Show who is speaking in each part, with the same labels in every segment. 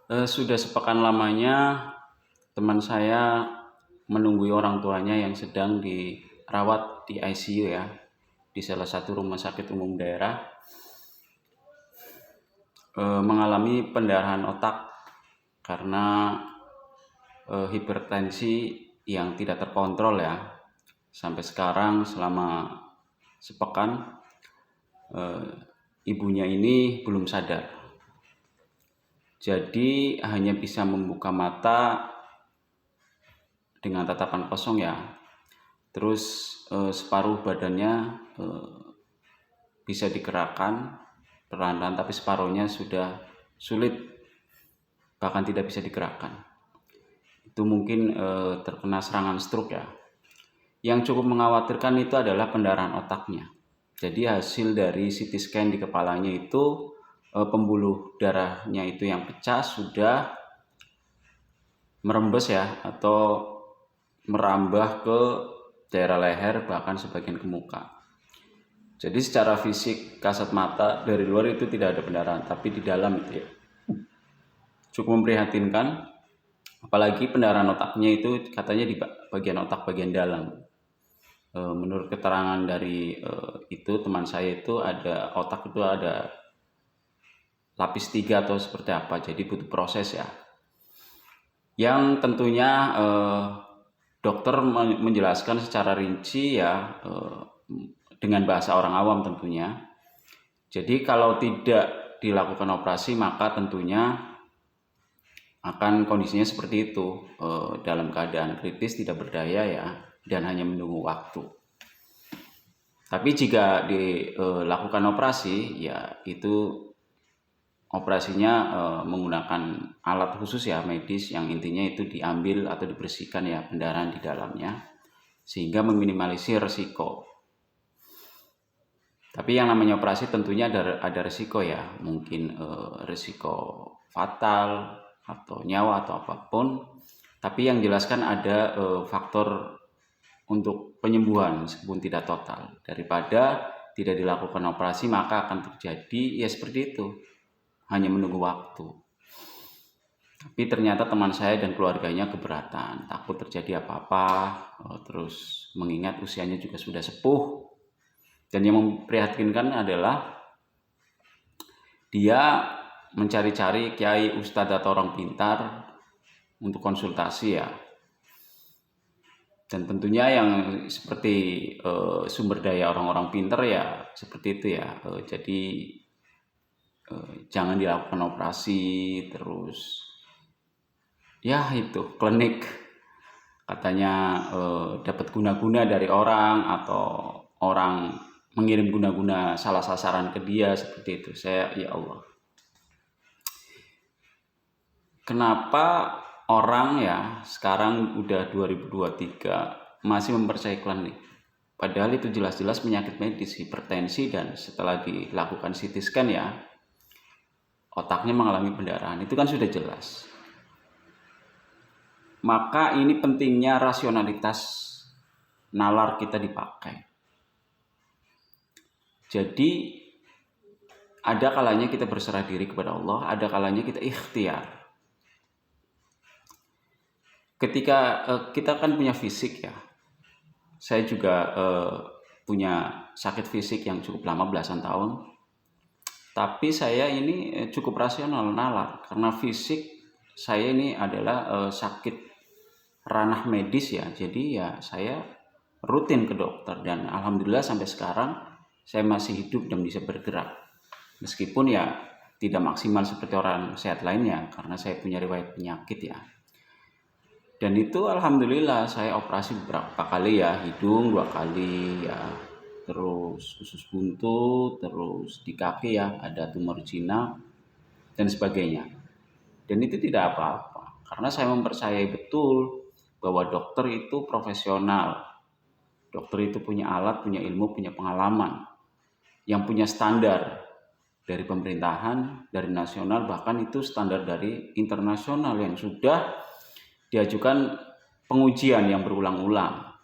Speaker 1: Sudah sepekan lamanya teman saya menunggui orang tuanya yang sedang dirawat di ICU ya, di salah satu rumah sakit umum daerah, mengalami pendarahan otak karena hipertensi yang tidak terkontrol ya. Sampai sekarang selama sepekan ibunya ini belum sadar. Jadi hanya bisa membuka mata dengan tatapan kosong ya. Terus separuh badannya bisa digerakkan perlahan-lahan, tapi separuhnya sudah sulit, bahkan tidak bisa digerakkan. Itu mungkin terkena serangan stroke ya. Yang cukup mengkhawatirkan itu adalah pendarahan otaknya. Jadi hasil dari CT scan di kepalanya itu pembuluh darahnya itu yang pecah sudah merembes ya, atau merambah ke daerah leher, bahkan sebagian ke muka. Jadi secara fisik kasat mata dari luar itu tidak ada pendarahan, tapi di dalam itu ya cukup memprihatinkan. Apalagi pendarahan otaknya itu katanya di bagian otak bagian dalam. Menurut keterangan dari itu teman saya itu ada otak itu ada lapis 3 atau seperti apa, jadi butuh proses ya. Yang tentunya dokter menjelaskan secara rinci ya, dengan bahasa orang awam tentunya. Jadi kalau tidak dilakukan operasi maka tentunya akan kondisinya seperti itu, dalam keadaan kritis, tidak berdaya ya, dan hanya menunggu waktu. Tapi jika dilakukan operasi ya itu operasinya menggunakan alat khusus ya, medis, yang intinya itu diambil atau dibersihkan ya pendarahan di dalamnya sehingga meminimalisir resiko. Tapi yang namanya operasi tentunya ada resiko ya, mungkin resiko fatal atau nyawa atau apapun. Tapi yang jelaskan ada faktor untuk penyembuhan meskipun tidak total. Daripada tidak dilakukan operasi maka akan terjadi ya seperti itu, hanya menunggu waktu. Tapi ternyata teman saya dan keluarganya keberatan, takut terjadi apa-apa, terus mengingat usianya juga sudah sepuh. Dan yang memprihatinkan adalah dia mencari-cari kiai, ustadz atau orang pintar untuk konsultasi ya. Dan tentunya yang seperti sumber daya orang-orang pintar ya seperti itu ya. Jadi jangan dilakukan operasi, terus ya itu klinik katanya dapat guna-guna dari orang, atau orang mengirim guna-guna salah sasaran ke dia seperti itu. Saya ya Allah, kenapa orang ya sekarang udah 2023 masih mempercayai klinik? Padahal itu jelas-jelas penyakit medis, hipertensi, dan setelah dilakukan CT scan ya otaknya mengalami pendarahan, itu kan sudah jelas. Maka ini pentingnya rasionalitas nalar kita dipakai. Jadi ada kalanya kita berserah diri kepada Allah, ada kalanya kita ikhtiar. Ketika kita kan punya fisik ya, saya juga punya sakit fisik yang cukup lama, belasan tahun. Tapi saya ini cukup rasional, nalar, karena fisik saya ini adalah sakit ranah medis ya. Jadi ya saya rutin ke dokter, dan alhamdulillah sampai sekarang saya masih hidup dan bisa bergerak. Meskipun ya tidak maksimal seperti orang sehat lainnya karena saya punya riwayat penyakit ya. Dan itu alhamdulillah saya operasi beberapa kali ya, hidung 2 kali ya, terus usus buntu, terus di kaki ya ada tumor jinak dan sebagainya. Dan itu tidak apa-apa karena saya mempercayai betul bahwa dokter itu profesional. Dokter itu punya alat, punya ilmu, punya pengalaman, yang punya standar dari pemerintahan, dari nasional, bahkan itu standar dari internasional yang sudah diajukan pengujian yang berulang-ulang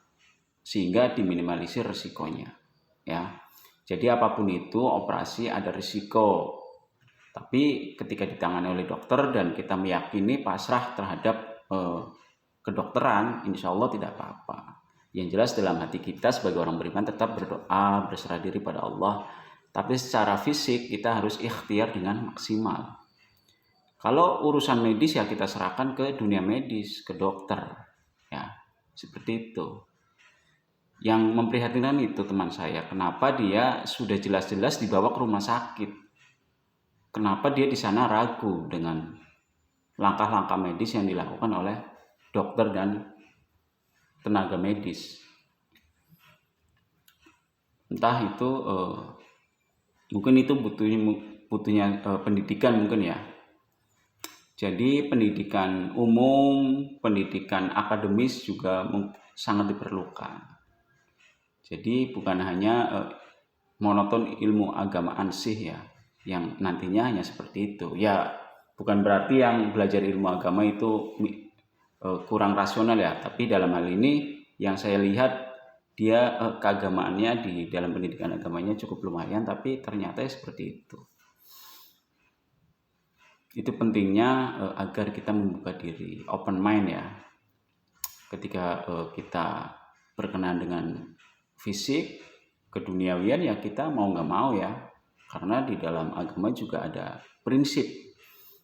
Speaker 1: sehingga diminimalisir risikonya ya. Jadi apapun itu operasi ada risiko, Tapi ketika ditangani oleh dokter dan kita meyakini pasrah terhadap kedokteran, insya Allah tidak apa-apa. Yang jelas dalam hati kita sebagai orang beriman tetap berdoa, berserah diri pada Allah. Tapi secara fisik kita harus ikhtiar dengan maksimal. Kalau urusan medis ya kita serahkan ke dunia medis, ke dokter. Ya, seperti itu. Yang memprihatinkan itu teman saya, kenapa dia sudah jelas-jelas dibawa ke rumah sakit. Kenapa dia di sana ragu dengan langkah-langkah medis yang dilakukan oleh dokter dan tenaga medis. Entah itu mungkin itu butuhnya pendidikan mungkin ya. Jadi pendidikan umum, pendidikan akademis juga sangat diperlukan. Jadi bukan hanya monoton ilmu agama ansih ya, yang nantinya hanya seperti itu. Ya bukan berarti yang belajar ilmu agama itu kurang rasional ya, tapi dalam hal ini yang saya lihat dia keagamaannya di dalam pendidikan agamanya cukup lumayan, tapi ternyata seperti itu. Itu pentingnya agar kita membuka diri, open mind ya. Ketika kita berkenaan dengan fisik, keduniawian ya kita mau nggak mau ya. Karena di dalam agama juga ada prinsip.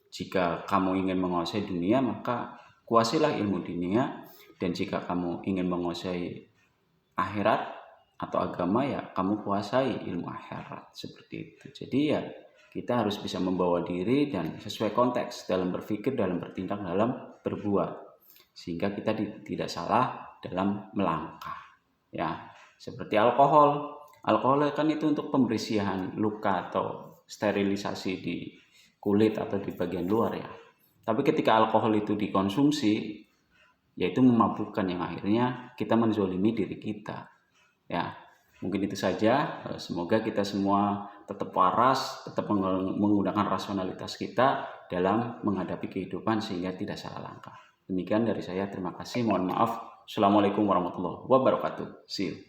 Speaker 1: Jika kamu ingin menguasai dunia, maka kuasailah ilmu dunia. Dan jika kamu ingin menguasai akhirat atau agama, ya kamu kuasai ilmu akhirat. Seperti itu. Jadi ya kita harus bisa membawa diri dan sesuai konteks dalam berpikir, dalam bertindak, dalam berbuat. Sehingga kita tidak salah dalam melangkah. Ya, seperti alkohol kan itu untuk pembersihan luka atau sterilisasi di kulit atau di bagian luar ya. Tapi ketika alkohol itu dikonsumsi, yaitu memabukkan yang akhirnya kita menzolimi diri kita. Ya, mungkin itu saja. Semoga kita semua tetap waras, tetap menggunakan rasionalitas kita dalam menghadapi kehidupan sehingga tidak salah langkah. Demikian dari saya, terima kasih. Mohon maaf. Assalamualaikum warahmatullahi wabarakatuh. See you.